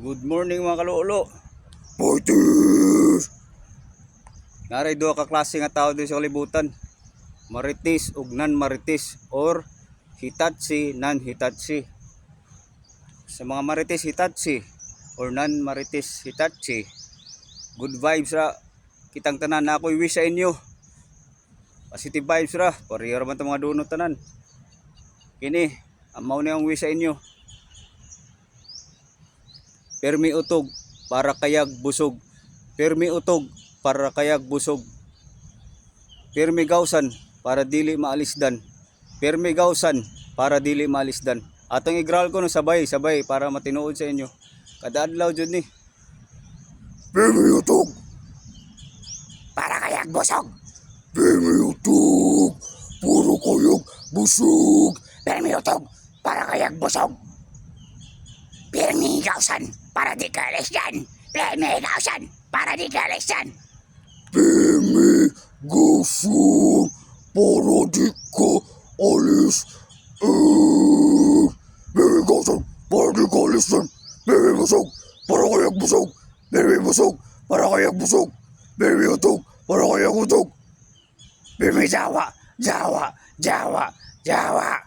Good morning mga kaluulo. Partner! Naray duha ka klase nga tao din sa kalibutan. Marites ug non-marites or Hitachi, non-Hitachi. Sa mga marites Hitachi or non-marites Hitachi, good vibes ra kitang tanan. Na ako'y wish sa inyo. Positive vibes ra. Pareho ra man ta mga dunot tanan. Kini, amaw ni ang wish sa inyo. Permi utog para kayag busog. Permi utog para kayag busog. Permi gawsan para dili maalisdan. Permi gawsan para dili maalisdan. Atong igral ko no sabay para matinuod sa inyo. Kada adlaw jud ni. Permi utog! Para kayag busog. Permi utog! Puro kayag busog! Permi utog para kayag busog. Permi gawsan para di ka alisdan. Permi gawsan para di ka alisdan. Permi gawsan para di ka alis. Permi gawsan para di ka alisan. Permi busog para kayag busog. Permi busog para kayag busog. Permi utog para kayag utog. Permi jawa, jawa, jawa, jawa.